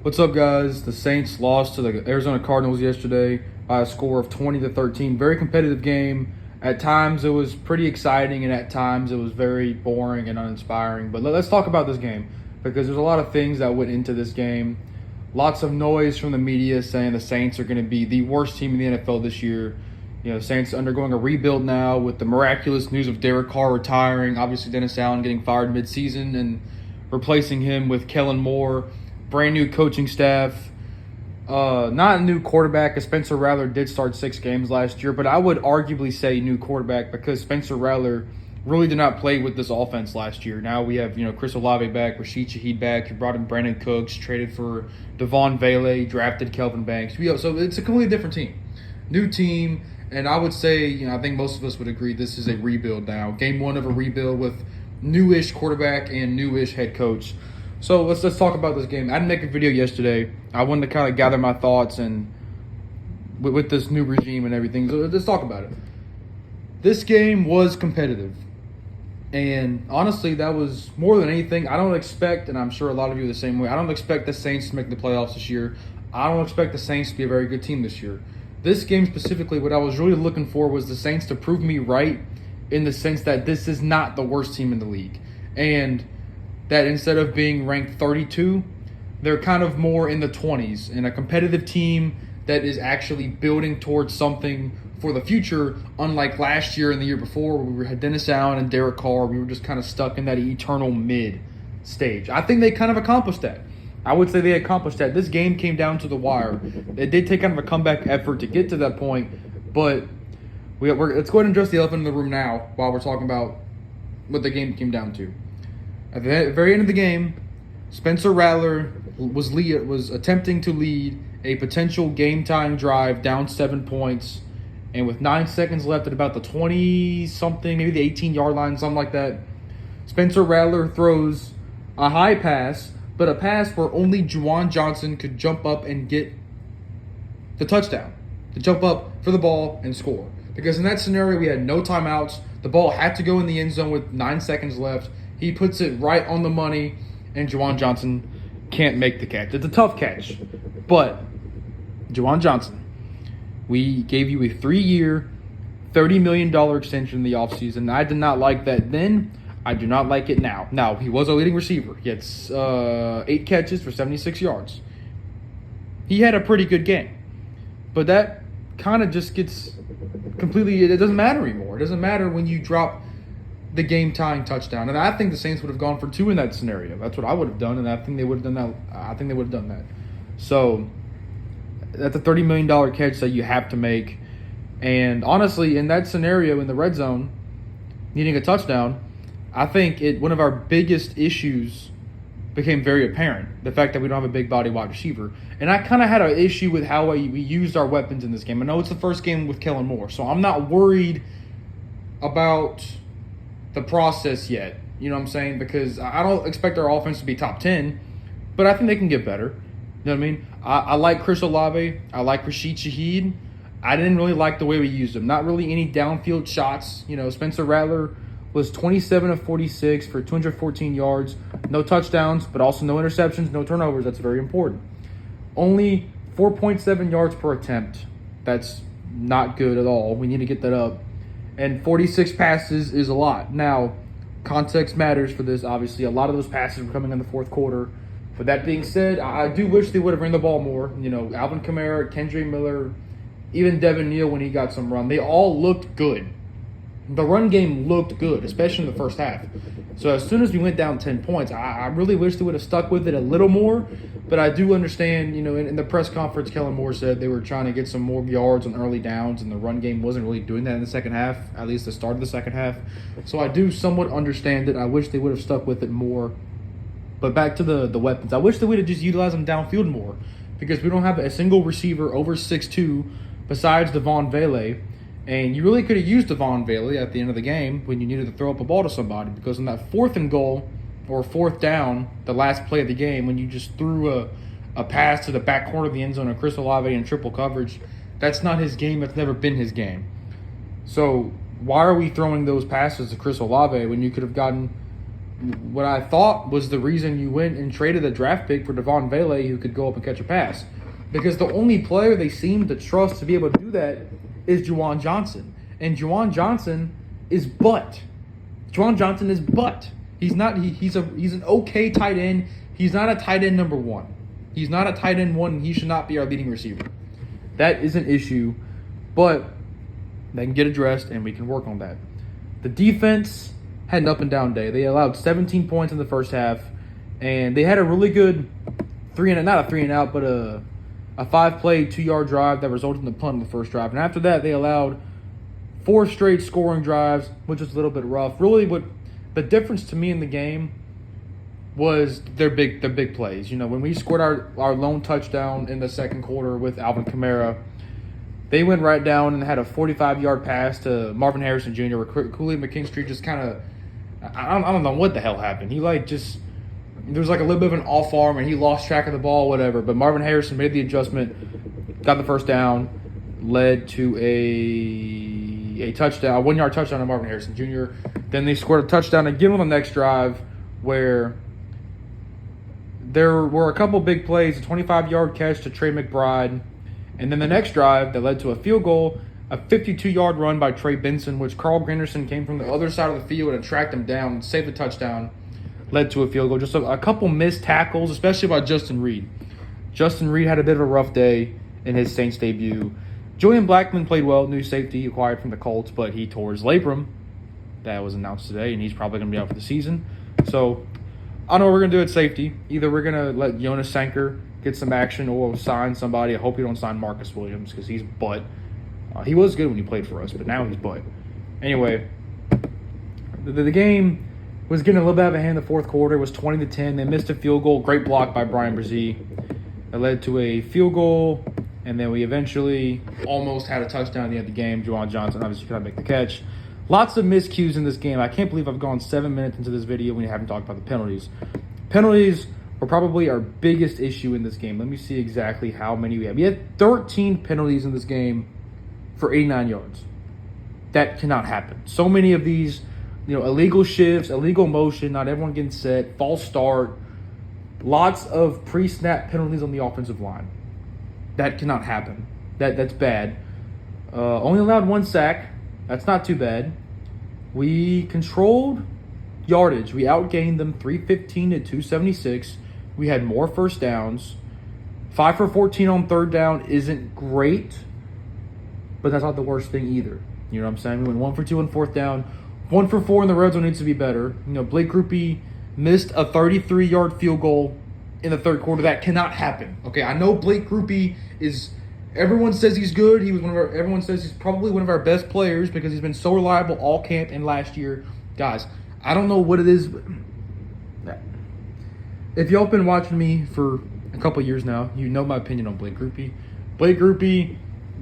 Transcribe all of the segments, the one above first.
What's up, guys? The Saints lost to the Arizona Cardinals yesterday by a score of 20-13. Very competitive game. At times, it was pretty exciting, and at times, it was very boring and uninspiring. But let's talk about this game because there's a lot of things that went into this game. Lots of noise from the media saying the Saints are going to be the worst team in the NFL this year. You know, Saints undergoing a rebuild now with the miraculous news of Derek Carr retiring. Obviously, Dennis Allen getting fired midseason and replacing him with Kellen Moore. Brand new coaching staff. Not a new quarterback, as Spencer Rattler did start 6 games last year, but I would arguably say new quarterback because Spencer Rattler really did not play with this offense last year. Now we have, Chris Olave back, Rashid Shaheed back. You brought in Brandon Cooks, traded for Devon Vele, drafted Kelvin Banks. So it's a completely different team. New team, and I would say, I think most of us would agree this is a rebuild now. Game 1 of a rebuild with newish quarterback and newish head coach. So let's talk about this game. I didn't make a video yesterday. I wanted to kind of gather my thoughts and with this new regime and everything. So let's talk about it. This game was competitive. And honestly, that was more than anything. I don't expect, and I'm sure a lot of you are the same way, I don't expect the Saints to make the playoffs this year. I don't expect the Saints to be a very good team this year. This game specifically, what I was really looking for was the Saints to prove me right in the sense that this is not the worst team in the league. And that instead of being ranked 32, they're kind of more in the 20s, and a competitive team that is actually building towards something for the future, unlike last year and the year before where we had Dennis Allen and Derek Carr. We were just kind of stuck in that eternal mid stage. I think they kind of accomplished that. I would say they accomplished that. This game came down to the wire. It did take kind of a comeback effort to get to that point, but let's go ahead and address the elephant in the room now while we're talking about what the game came down to. At the very end of the game, Spencer Rattler was attempting to lead a potential game-tying drive down 7 points, and with 9 seconds left at about the 20-something, maybe the 18-yard line, something like that, Spencer Rattler throws a high pass, but a pass where only Juwan Johnson could jump up and get the touchdown, to jump up for the ball and score. Because in that scenario, we had no timeouts. The ball had to go in the end zone with 9 seconds left. He puts it right on the money, and Juwan Johnson can't make the catch. It's a tough catch, but Juwan Johnson, we gave you a 3-year, $30 million extension in the offseason. I did not like that then. I do not like it now. Now, he was a leading receiver. He had 8 catches for 76 yards. He had a pretty good game, but that kind of just gets completely – it doesn't matter anymore. It doesn't matter when you drop – the game-tying touchdown. And I think the Saints would have gone for 2 in that scenario. That's what I would have done, and I think they would have done that. I think they would have done that. So that's a $30 million catch that you have to make. And honestly, in that scenario, in the red zone, needing a touchdown, I think one of our biggest issues became very apparent. The fact that we don't have a big body wide receiver. And I kind of had an issue with how we used our weapons in this game. I know it's the first game with Kellen Moore, so I'm not worried about the process yet, you know what I'm saying? Because I don't expect our offense to be top 10, but I think they can get better. You know what I mean? I like Chris Olave. I like Rashid Shaheed. I didn't really like the way we used them. Not really any downfield shots. Spencer Rattler was 27 of 46 for 214 yards. No touchdowns, but also no interceptions, no turnovers. That's very important. Only 4.7 yards per attempt. That's not good at all. We need to get that up. And 46 passes is a lot. Now, context matters for this, obviously. A lot of those passes were coming in the fourth quarter. But that being said, I do wish they would have ran the ball more. Alvin Kamara, Kendre Miller, even Devin Neal when he got some run. They all looked good. The run game looked good, especially in the first half. So as soon as we went down 10 points, I really wish they would have stuck with it a little more. But I do understand, in the press conference, Kellen Moore said they were trying to get some more yards on early downs, and the run game wasn't really doing that in the second half, at least the start of the second half. So I do somewhat understand it. I wish they would have stuck with it more. But back to the weapons. I wish they would have just utilized them downfield more because we don't have a single receiver over 6'2", besides Devon Vele. And you really could have used Devon Vele at the end of the game when you needed to throw up a ball to somebody, because in that 4th and goal or 4th down, the last play of the game, when you just threw a pass to the back corner of the end zone of Chris Olave in triple coverage, that's not his game. That's never been his game. So why are we throwing those passes to Chris Olave when you could have gotten what I thought was the reason you went and traded a draft pick for Devon Vele, who could go up and catch a pass. Because the only player they seem to trust to be able to do that is Juwan Johnson. And Juwan Johnson is butt. Juwan Johnson is butt. He's not. He's an okay tight end. He's not a tight end number one. He's not a tight end one. He should not be our leading receiver. That is an issue, but they can get addressed, and we can work on that. The defense had an up and down day. They allowed 17 points in the first half, and they had a really good not a three and out, but a 5-play, 2-yard drive that resulted in the punt in the first drive. And after that, they allowed 4 straight scoring drives, which was a little bit rough. Really, what the difference to me in the game was their big plays. You know, when we scored our lone touchdown in the second quarter with Alvin Kamara, they went right down and had a 45-yard pass to Marvin Harrison Jr. where Cooley McKinstry just kind of, I don't know what the hell happened. He there was like a little bit of an off arm and he lost track of the ball, whatever. But Marvin Harrison made the adjustment, got the first down, led to a touchdown, a 1-yard touchdown to Marvin Harrison Jr. Then they scored a touchdown again on the next drive where there were a couple big plays, a 25-yard catch to Trey McBride, and then the next drive that led to a field goal, a 52-yard run by Trey Benson, which Carl Granderson came from the other side of the field and tracked him down and saved the touchdown, led to a field goal. Just a couple missed tackles, especially by Justin Reed. Justin Reed had a bit of a rough day in his Saints debut. Julian Blackmon played well, new safety acquired from the Colts, but he tore his labrum. That was announced today, and he's probably going to be out for the season. So I don't know what we're going to do at safety. Either we're going to let Jonas Sanker get some action or we'll sign somebody. I hope we don't sign Marcus Williams because he's butt. He was good when he played for us, but now he's butt. Anyway, the game was getting a little bit out of hand in the fourth quarter. It was 20-10. They missed a field goal. Great block by Brian Brzee. That led to a field goal, and then we eventually almost had a touchdown at the end of the game. Juwan Johnson obviously could not make the catch. Lots of miscues in this game. I can't believe I've gone 7 minutes into this video when we haven't talked about the penalties. Penalties were probably our biggest issue in this game. Let me see exactly how many we had. We had 13 penalties in this game for 89 yards. That cannot happen. So many of these, illegal shifts, illegal motion, not everyone getting set, false start, lots of pre-snap penalties on the offensive line. That cannot happen. That's bad. Only allowed 1 sack. That's not too bad. We controlled yardage. We outgained them 315 to 276. We had more first downs. 5 for 14 on third down isn't great, but that's not the worst thing either. You know what I'm saying? We went 1 for 2 on fourth down. 1 for 4 in the red zone needs to be better. Blake Grupe missed a 33-yard field goal in the third quarter. That cannot happen. Okay, I know Blake Grupe is. Everyone says he's good. Everyone says he's probably one of our best players because he's been so reliable all camp and last year. Guys, I don't know what it is. But if y'all been watching me for a couple years now, you know my opinion on Blake Grupe. Blake Grupe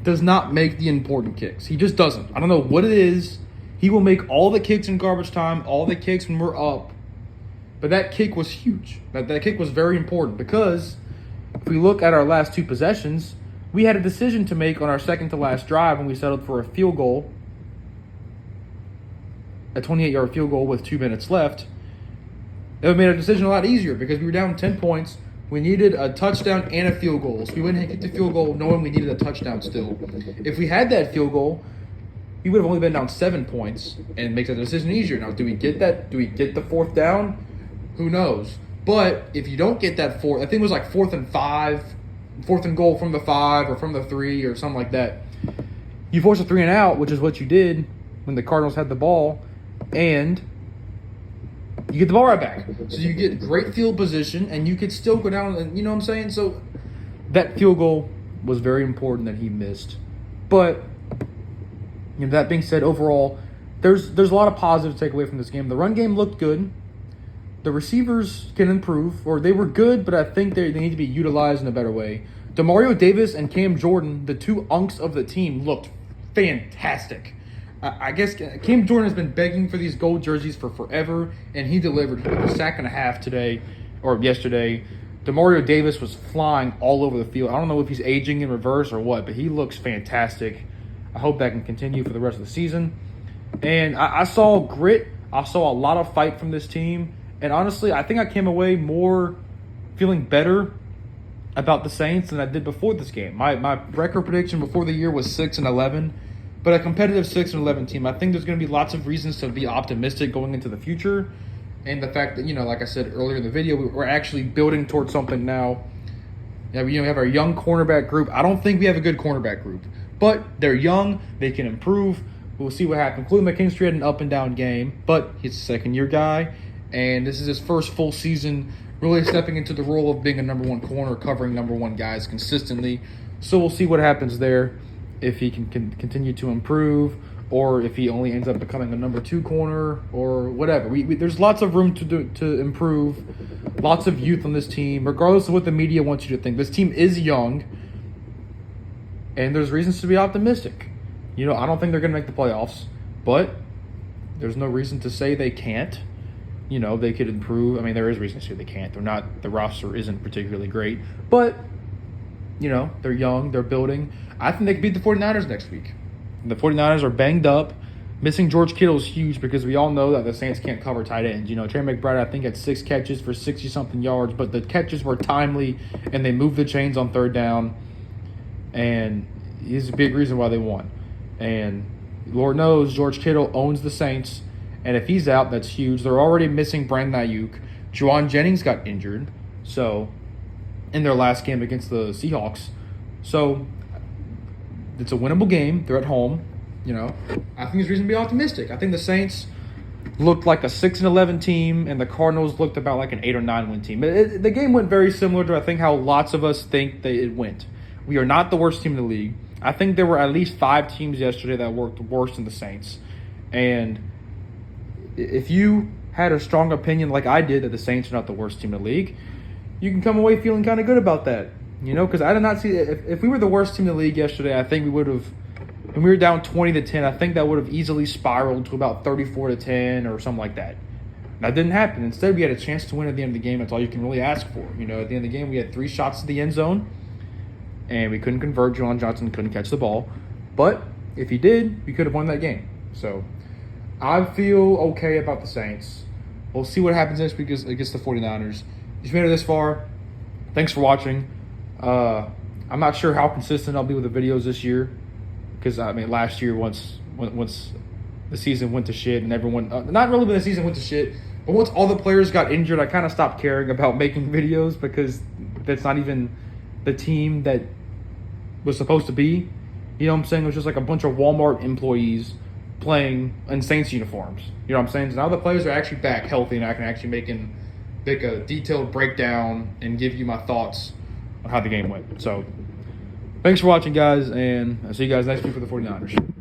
does not make the important kicks. He just doesn't. I don't know what it is. He will make all the kicks in garbage time, all the kicks when we're up. But that kick was huge. That kick was very important because if we look at our last 2 possessions, we had a decision to make on our second to last drive when we settled for a field goal, a 28-yard field goal with 2 minutes left. It would have made our decision a lot easier because we were down 10 points. We needed a touchdown and a field goal. So we went and kicked the field goal knowing we needed a touchdown still. If we had that field goal, we would have only been down 7 points and it makes that decision easier. Now, do we get that? Do we get the fourth down? Who knows? But if you don't get that fourth, I think it was like 4th and 5, 4th and goal from the 5 or from the 3 or something like that. You force a 3 and out, which is what you did when the Cardinals had the ball, and you get the ball right back. So you get great field position, and you could still go down, and you know what I'm saying? So that field goal was very important that he missed. But that being said, overall, there's a lot of positives to take away from this game. The run game looked good. The receivers can improve, or they were good, but I think they need to be utilized in a better way. Demario Davis and Cam Jordan, the 2 unks of the team, looked fantastic. I guess Cam Jordan has been begging for these gold jerseys for forever, and he delivered. He took a sack and a half today, or yesterday. Demario Davis was flying all over the field. I don't know if he's aging in reverse or what, but he looks fantastic. I hope that can continue for the rest of the season. And I saw grit. I saw a lot of fight from this team. And honestly, I think I came away more feeling better about the Saints than I did before this game. My record prediction before the year was 6-11, but a competitive 6-11 team. I think there's going to be lots of reasons to be optimistic going into the future, and the fact that, like I said earlier in the video, we're actually building towards something now. We have our young cornerback group. I don't think we have a good cornerback group, but they're young. They can improve. We'll see what happens. Clue McKinstry had an up and down game, but he's a second-year guy, and this is his first full season really stepping into the role of being a number one corner, covering number one guys consistently. So we'll see what happens there, if he can continue to improve, or if he only ends up becoming a number two corner, or whatever. There's lots of room to improve, lots of youth on this team, regardless of what the media wants you to think. This team is young, and there's reasons to be optimistic. I don't think they're going to make the playoffs, but there's no reason to say they can't. They could improve. I mean, there is reason to say they can't. The roster isn't particularly great, but, they're young, they're building. I think they could beat the 49ers next week. The 49ers are banged up. Missing George Kittle is huge because we all know that the Saints can't cover tight ends. Trey McBride, I think, had 6 catches for 60-something yards, but the catches were timely, and they moved the chains on third down, and he's a big reason why they won. And Lord knows George Kittle owns the Saints, and if he's out, that's huge. They're already missing Brandon Ayuk. Juwan Jennings got injured in their last game against the Seahawks. So it's a winnable game. They're at home. I think there's reason to be optimistic. I think the Saints looked like a 6-11 team, and the Cardinals looked about like an 8 or 9 win team. The game went very similar to, I think, how lots of us think it went. We are not the worst team in the league. I think there were at least 5 teams yesterday that worked worse than the Saints. And if you had a strong opinion like I did that the Saints are not the worst team in the league, you can come away feeling kind of good about that. Because I did not see – if we were the worst team in the league yesterday, I think we would have – when we were down 20-10, I think that would have easily spiraled to about 34-10 or something like that. That didn't happen. Instead, we had a chance to win at the end of the game. That's all you can really ask for. At the end of the game, we had 3 shots to the end zone, and we couldn't convert. Juwan Johnson couldn't catch the ball. But if he did, we could have won that game. So I feel okay about the Saints. We'll see what happens next week against the 49ers. If you made it this far, thanks for watching. I'm not sure how consistent I'll be with the videos this year, because last year once the season went to shit and everyone not really when the season went to shit, but once all the players got injured, I kind of stopped caring about making videos, because that's not even the team that was supposed to be. It was just like a bunch of Walmart employees playing in Saints uniforms. So now the players are actually back healthy, and I can actually make a detailed breakdown and give you my thoughts on how the game went. So thanks for watching, guys, and I'll see you guys next week for the 49ers.